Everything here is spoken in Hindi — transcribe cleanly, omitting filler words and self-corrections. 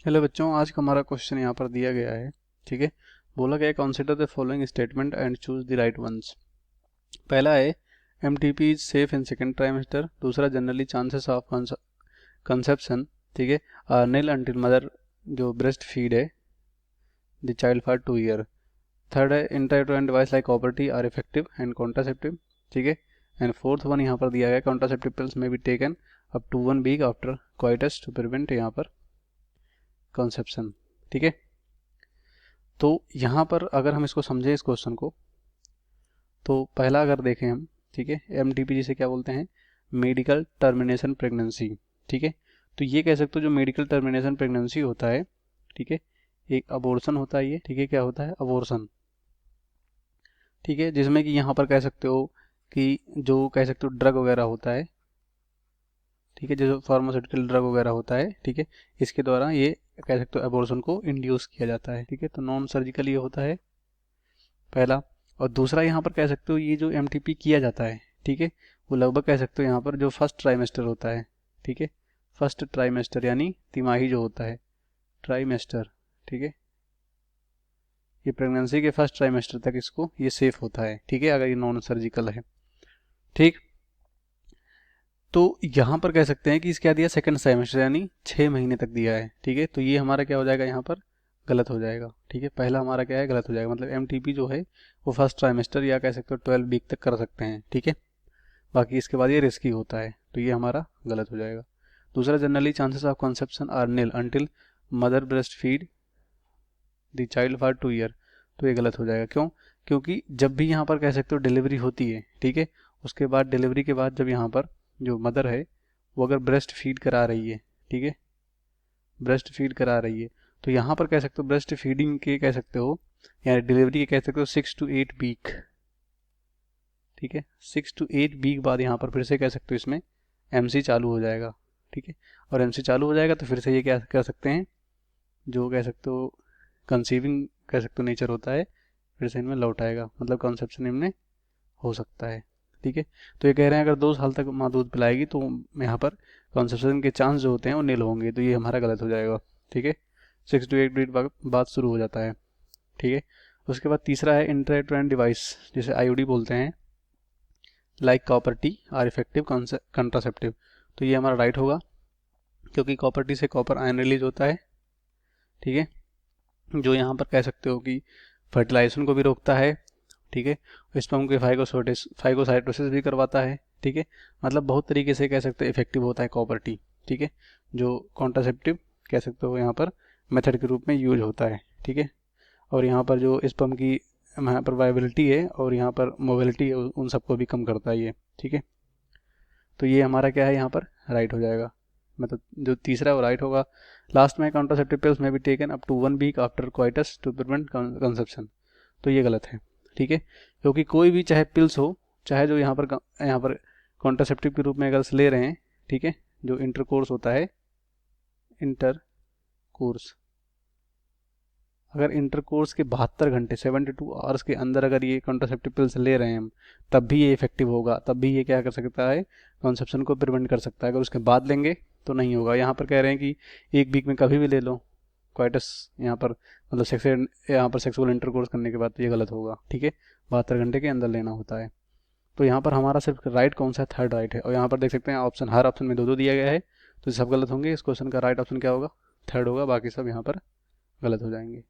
हेलो बच्चों, आज का हमारा क्वेश्चन यहाँ पर दिया गया है। ठीक है, बोला गया है consider the following statement and choose the right ones. पहला है MTP is safe in second trimester. दूसरा जनरली चांसेस ऑफ कंसेप्शन, ठीक है, आर नील अंटिल मदर जो ब्रेस्ट फीड है the child for 2 year. Third है intrauterine device like copper T are effective and contraceptive. ठीक है, एंड फोर्थ वन यहाँ पर दिया गया contraceptive pills may be taken up to 1 week after coitus to prevent यहाँ पर कंसेप्शन। ठीक है, तो यहाँ पर अगर हम इसको समझें इस क्वेश्चन को, तो पहला अगर देखें हम, ठीक है, एमटीपी जिसे क्या बोलते हैं, मेडिकल टर्मिनेशन प्रेगनेंसी। ठीक है, तो ये कह सकते हो जो मेडिकल टर्मिनेशन प्रेगनेंसी होता है, ठीक है, एक अबॉर्शन होता है ये। ठीक है, क्या होता है, अबॉर्शन। ठीक है, जिसमें कि यहाँ पर कह सकते हो कि जो कह सकते हो ड्रग वगैरह होता है, ठीक है, जो फार्मास्यूटिकल ड्रग वगैरह होता है, ठीक है, इसके द्वारा ये कह सकते हो अबॉर्शन को इंड्यूस किया जाता है। ठीक है, तो नॉन सर्जिकल ये होता है पहला। और दूसरा यहाँ पर कह सकते हो ये जो एमटीपी किया जाता है, ठीक है, वो लगभग कह सकते हो यहाँ पर जो फर्स्ट ट्राइमेस्टर होता है। ठीक है, फर्स्ट ट्राइमेस्टर यानी तिमाही जो होता है, ट्राइमेस्टर। ठीक है, ये प्रेगनेंसी के फर्स्ट ट्राइमेस्टर तक इसको ये सेफ होता है। ठीक है, अगर ये नॉन सर्जिकल है। ठीक, तो यहाँ पर कह सकते हैं कि इसका दिया सेकंड सेमेस्टर यानी 6 महीने तक दिया है। ठीक है, तो ये हमारा क्या हो जाएगा, यहाँ पर गलत हो जाएगा। ठीक है, पहला हमारा क्या है, गलत हो जाएगा। मतलब एमटीपी जो है वो फर्स्ट ट्राइमेस्टर या कह सकते हो 12 वीक तक कर सकते हैं। ठीक है, बाकी इसके बाद ये रिस्की होता है, तो ये हमारा गलत हो जाएगा। दूसरा, generally chances of conception are nil until mother breast feed the child for 2 year. तो ये गलत हो जाएगा। क्यों? क्योंकि जब भी यहाँ पर कह सकते हो डिलीवरी होती है, ठीक है, उसके बाद डिलीवरी के बाद जब यहाँ पर जो मदर है वो अगर ब्रेस्ट फीड करा रही है, ठीक है, ब्रेस्ट फीड करा रही है, तो यहाँ पर कह सकते हो ब्रेस्ट फीडिंग के कह सकते हो यानी डिलीवरी के कह सकते हो 6 to 8 वीक। ठीक है, 6 to 8 वीक बाद यहाँ पर फिर से कह सकते हो इसमें एमसी चालू हो जाएगा। ठीक है, और एमसी चालू हो जाएगा तो फिर से ये क्या कर सकते हैं, जो कह सकते हो कंसीविंग कह सकते हो नेचर होता है, फिर से इनमें लौट आएगा, मतलब कंसेप्शन इनमें हो सकता है। ठीक है, तो ये कह रहे हैं अगर 2 साल तक माँ दूध पिलाएगी तो यहाँ पर कंसेप्शन के चांस जो होते हैं वो नील होंगे, तो ये हमारा गलत हो जाएगा। ठीक है, 6 to 8 वीक बाद शुरू हो जाता है। ठीक है, उसके बाद तीसरा है इंट्रायूटेराइन डिवाइस जिसे आईयूडी बोलते हैं like copper T R effective contraceptive. तो ये हमारा राइट होगा, क्योंकि कॉपर टी से कॉपर आयन रिलीज होता है। ठीक है, जो यहाँ पर कह सकते हो कि फर्टिलाइजेशन को भी रोकता है। ठीक है, स्पर्म के फाइगोसाइटोसिस भी करवाता है। ठीक है, मतलब बहुत तरीके से कह सकते हैं इफेक्टिव होता है कॉपर टी। ठीक है, जो कॉन्ट्रासेप्टिव कह सकते हो यहाँ पर मेथड के रूप में यूज होता है। ठीक है, और यहाँ पर जो स्पर्म की यहाँ पर वाइबिलिटी है और यहाँ पर मोबिलिटी है उन सबको भी कम करता है ये। ठीक है, तो ये हमारा क्या है, यहाँ पर राइट हो जाएगा, मतलब जो तीसरा है वो राइट होगा। लास्ट में कॉन्ट्रासेप्टिव पिल्स में भी taken up to 1 week after coitus to prevent conception. तो ये गलत है। ठीक है, क्योंकि कोई भी चाहे पिल्स हो, चाहे जो यहाँ पर कॉन्ट्रासेप्टिव के रूप में अगर ले रहे हैं, ठीक है, जो इंटरकोर्स होता है, इंटरकोर्स, अगर इंटरकोर्स के 72 घंटे 72 आवर्स के अंदर अगर ये कॉन्ट्रासेप्टिव पिल्स ले रहे हैं हम, तब भी ये इफेक्टिव होगा, तब भी ये क्या कर सकता है, कॉन्सेप्शन को प्रिवेंट कर सकता है। अगर उसके बाद लेंगे तो नहीं होगा। यहाँ पर कह रहे हैं कि 1 वीक में कभी भी ले लो क्वाइटस, यहाँ पर मतलब यहाँ पर सेक्सुअल इंटरकोर्स करने के बाद, तो ये गलत होगा। ठीक है, 72 घंटे के अंदर लेना होता है। तो यहाँ पर हमारा सिर्फ राइट कौन सा है, थर्ड राइट है। और यहाँ पर देख सकते हैं ऑप्शन, हर ऑप्शन में 2-2 दिया गया है, तो सब गलत होंगे। इस क्वेश्चन का राइट ऑप्शन क्या होगा, थर्ड होगा, बाकी सब यहाँ पर गलत हो जाएंगे।